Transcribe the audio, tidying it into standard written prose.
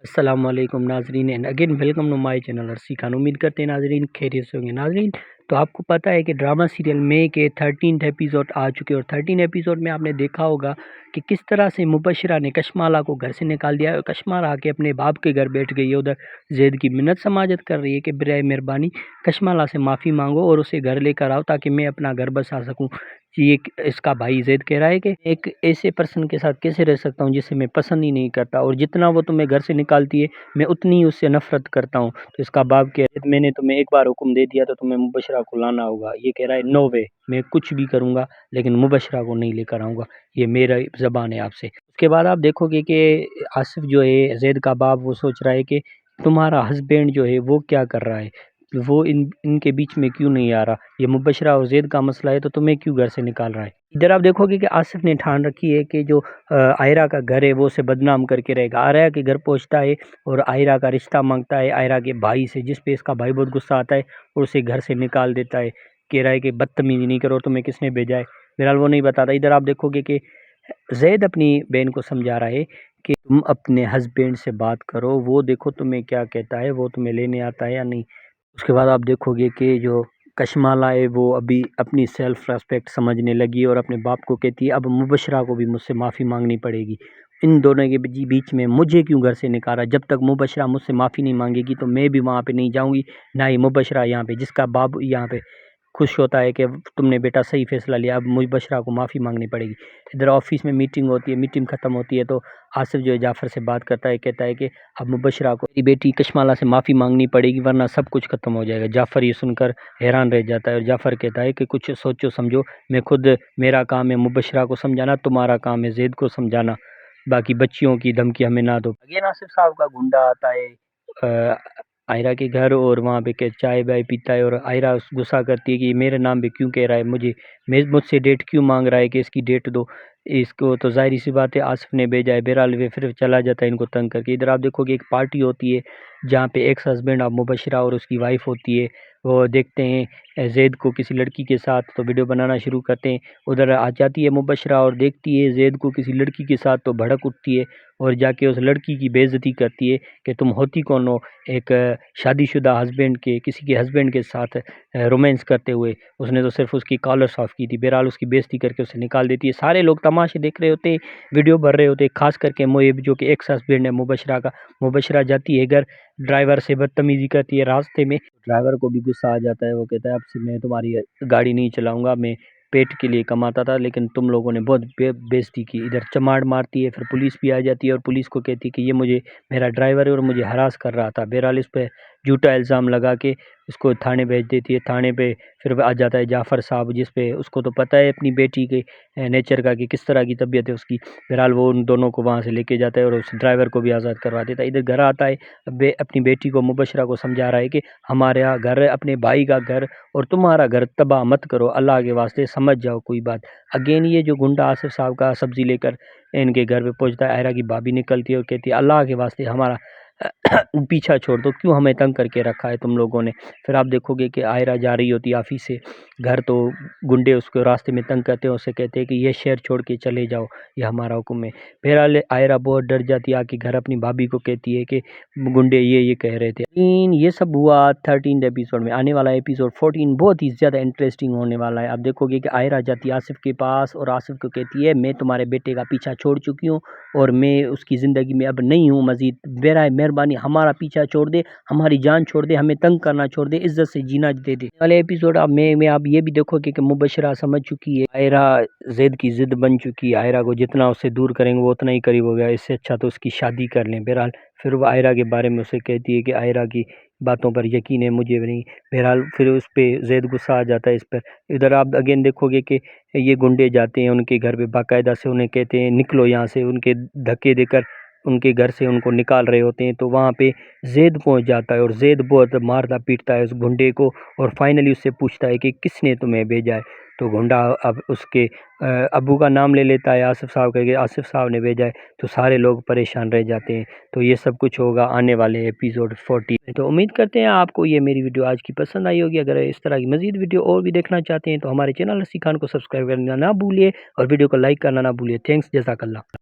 السلام علیکم ناظرین and again welcome to my channel Arsi Khan. امید کرتے ہیں ناظرین خیریت سے ہوں گے۔ ناظرین تو آپ کو پتہ ہے کہ ڈرامہ سیریل مے کے 13 ایپیسوڈ آ چکے اور 13 ایپیسوڈ میں آپ نے دیکھا ہوگا کہ کس طرح سے مبشرہ نے کشمالہ کو گھر سے نکال دیا اور کشمالہ آ کے اپنے باپ کے گھر بیٹھ گئی ہے۔ ادھر زید کی منت سماجت کر رہی ہے کہ برائے مہربانی کشمالہ سے معافی مانگو اور اسے گھر لے کر آؤ تاکہ میں اپنا گھر بسا سکوں۔ یہ اس کا بھائی زید کہہ رہا ہے کہ ایک ایسے پرسن کے ساتھ کیسے رہ سکتا ہوں جسے میں پسند ہی نہیں کرتا، اور جتنا وہ تمہیں گھر سے نکالتی ہے میں اتنی ہی اس سے نفرت کرتا ہوں۔ تو اس کا باپ کہہ رہا ہے میں نے تمہیں ایک بار حکم دے دیا تو تمہیں مبشرہ کو لانا ہوگا۔ یہ کہہ رہا ہے نو وے، میں کچھ بھی کروں گا لیکن مبشرہ کو نہیں لے کر آؤں گا، یہ میرا زبان ہے آپ سے۔ اس کے بعد آپ دیکھو گے کہ آصف جو ہے زید کا باپ، وہ سوچ رہا ہے کہ تمہارا ہسبینڈ جو ہے وہ کیا کر رہا ہے، وہ ان کے بیچ میں کیوں نہیں آ رہا، یہ مبشرہ اور زید کا مسئلہ ہے تو تمہیں کیوں گھر سے نکال رہا ہے۔ ادھر آپ دیکھو گے کہ آصف نے ٹھان رکھی ہے کہ جو آئرہ کا گھر ہے وہ اسے بدنام کر کے رہے گا۔ آئرہ کے گھر پہنچتا ہے اور آئرہ کا رشتہ مانگتا ہے آئرہ کے بھائی سے، جس پہ اس کا بھائی بہت غصہ آتا ہے اور اسے گھر سے نکال دیتا ہے، کہہ رہا ہے کہ بدتمیزی نہیں کرو، تمہیں کس نے بھیجا ہے۔ بہرحال وہ نہیں بتاتا۔ ادھر آپ دیکھو گے کہ زید اپنی بہن کو سمجھا رہا ہے کہ تم اپنے ہسبینڈ سے بات کرو، وہ دیکھو تمہیں کیا کہتا ہے، وہ تمہیں لینے آتا ہے یا نہیں۔ اس کے بعد آپ دیکھو گے کہ جو کشمالہ ہے وہ ابھی اپنی سیلف ریسپیکٹ سمجھنے لگی اور اپنے باپ کو کہتی ہے اب مبشرہ کو بھی مجھ سے معافی مانگنی پڑے گی، ان دونوں کے بیچ میں مجھے کیوں گھر سے نکالا، جب تک مبشرہ مجھ سے معافی نہیں مانگے گی تو میں بھی وہاں پہ نہیں جاؤں گی، نہ ہی مبشرہ یہاں پہ۔ جس کا باپ یہاں پہ خوش ہوتا ہے کہ تم نے بیٹا صحیح فیصلہ لیا، اب مبشرہ کو معافی مانگنی پڑے گی۔ ادھر آفس میں میٹنگ ہوتی ہے، میٹنگ ختم ہوتی ہے تو آصف جو ہے جعفر سے بات کرتا ہے، کہتا ہے کہ اب مبشرہ کو میری بیٹی کشمالہ سے معافی مانگنی پڑے گی ورنہ سب کچھ ختم ہو جائے گا۔ جعفر یہ سن کر حیران رہ جاتا ہے اور جعفر کہتا ہے کہ کچھ سوچو سمجھو، میں خود، میرا کام ہے مبشرہ کو سمجھانا، تمہارا کام ہے زید کو سمجھانا، باقی بچیوں کی دھمکی ہمیں نہ دو۔ اگین آصف صاحب کا گنڈا آتا ہے آئرہ کے گھر اور وہاں پہ کہ چائے بائے پیتا ہے اور آئرہ غصہ کرتی ہے کہ یہ میرے نام پہ کیوں کہہ رہا ہے، مجھ سے ڈیٹ کیوں مانگ رہا ہے کہ اس کی ڈیٹ دو اس کو، تو ظاہری سی بات ہے آصف نے بھیجا ہے۔ بہرحال وہ پھر چلا جاتا ہے ان کو تنگ کر کے۔ ادھر آپ دیکھو کہ ایک پارٹی ہوتی ہے جہاں پہ ایکس ہسبینڈ آف مبشرہ اور اس کی وائف ہوتی ہے، وہ دیکھتے ہیں زید کو کسی لڑکی کے ساتھ تو ویڈیو بنانا شروع کرتے ہیں۔ ادھر آ جاتی ہے مبشرہ اور دیکھتی ہے زید کو کسی لڑکی کے ساتھ تو بھڑک اٹھتی ہے اور جا کے اس لڑکی کی بے عزتی کرتی ہے کہ تم ہوتی کون ہو ایک شادی شدہ ہسبینڈ کے کسی کے ہسبینڈ کے ساتھ رومانس کرتے ہوئے، اس نے تو صرف اس کی کالر صاف کی تھی۔ بہرحال اس کی بے عزتی کر کے اسے نکال دیتی ہے۔ سارے لوگ تماشے دیکھ رہے ہوتے ہیں، ویڈیو بھر رہے ہوتے ہیں، خاص کر کے مویب جو کہ ایکس ہسبینڈ ہے مبشرہ کا۔ مبشرہ جاتی ہے گھر، ڈرائیور سے بدتمیزی کرتی ہے راستے میں، ڈرائیور کو بھی غصہ آ جاتا ہے، وہ کہتا ہے اب سے میں تمہاری گاڑی نہیں چلاؤں گا، میں پیٹ کے لیے کماتا تھا لیکن تم لوگوں نے بہت بے عزتی کی۔ ادھر چماڑ مارتی ہے، پھر پولیس بھی آ جاتی ہے اور پولیس کو کہتی ہے کہ یہ میرا ڈرائیور ہے اور مجھے ہراس کر رہا تھا۔ بہرحال اس پہ جھوٹا الزام لگا کے اس کو تھانے بھیج دیتی ہے۔ تھانے پہ پھر آ جاتا ہے جعفر صاحب، جس پہ اس کو تو پتہ ہے اپنی بیٹی کے نیچر کا کہ کس طرح کی طبیعت ہے اس کی۔ بہرحال وہ ان دونوں کو وہاں سے لے کے جاتا ہے اور اس ڈرائیور کو بھی آزاد کروا دیتا ہے۔ ادھر گھر آتا ہے، اپنی بیٹی کو مبشرہ کو سمجھا رہا ہے کہ ہمارا گھر ہے، اپنے بھائی کا گھر، اور تمہارا گھر تباہ مت کرو، اللہ کے واسطے سمجھ جاؤ کوئی بات۔ اگین یہ جو گنڈا آصف صاحب کا سبزی لے کر ان کے گھر پہ پہنچتا ہے، آئرہ کی بھابی نکلتی ہے اور کہتی ہے اللہ کے واسطے ہمارا پیچھا چھوڑ دو، کیوں ہمیں تنگ کر کے رکھا ہے تم لوگوں نے۔ پھر آپ دیکھو گے کہ آئرہ جا رہی ہوتی ہے آفس سے گھر، تو گنڈے اس کو راستے میں تنگ کرتے ہیں، اسے کہتے ہیں کہ یہ شہر چھوڑ کے چلے جاؤ، یہ ہمارا حکم ہے۔ بہرحال آئرہ بہت ڈر جاتی ہے، آ کے گھر اپنی بھابی کو کہتی ہے کہ گنڈے یہ کہہ رہے تھے۔ یہ سب ہوا 13 ایپیسوڈ میں۔ آنے والا ایپیسوڈ 14 بہت ہی زیادہ انٹرسٹنگ ہونے والا ہے۔ آپ دیکھو گے کہ آئرہ جاتی ہے آصف کے پاس اور آصف کو کہتی ہے میں تمہارے بیٹے کا پیچھا چھوڑ چکی ہوں اور میں اس کی زندگی میں اب نہیں ہوں مزید، برائے مہربانی ہمارا پیچھا چھوڑ دے، ہماری جان چھوڑ دے، ہمیں تنگ کرنا چھوڑ دے، عزت سے جینا دے دے۔ والے ایپیسوڈ میں آپ یہ بھی دیکھو گے کہ مبشرہ سمجھ چکی ہے آئرہ زید کی ضد بن چکی ہے، آئرہ کو جتنا اس سے دور کریں گے وہ اتنا ہی قریب ہو گیا، اس سے اچھا تو اس کی شادی کر لیں۔ بہرحال پھر وہ آئرہ کے بارے میں اسے کہتی ہے کہ آئرہ کی باتوں پر یقین ہے مجھے نہیں۔ بہرحال پھر اس پہ زید غصہ آ جاتا ہے اس پر۔ ادھر آپ اگین دیکھو گے کہ یہ گنڈے جاتے ہیں ان کے گھر پہ، باقاعدہ سے انہیں کہتے ہیں نکلو یہاں سے، ان کے دھکے دے کر ان کے گھر سے ان کو نکال رہے ہوتے ہیں، تو وہاں پہ زید پہنچ جاتا ہے اور زید بہت مارتا پیٹتا ہے اس گنڈے کو اور فائنلی اس سے پوچھتا ہے کہ کس نے تمہیں بھیجا ہے، تو گنڈا اب اس کے ابو کا نام لے لیتا ہے آصف صاحب کہ آصف صاحب نے بھیجا ہے، تو سارے لوگ پریشان رہ جاتے ہیں۔ تو یہ سب کچھ ہوگا آنے والے ایپیسوڈ 40 میں۔ تو امید کرتے ہیں آپ کو یہ میری ویڈیو آج کی پسند آئی ہوگی۔ اگر اس طرح کی مزید ویڈیو اور بھی دیکھنا چاہتے ہیں تو ہمارے چینل عرصی خان کو سبسکرائب کرنا نہ بھولیے اور ویڈیو کو لائک کرنا نہ بھولیے۔ تھینکس، جزاک اللہ۔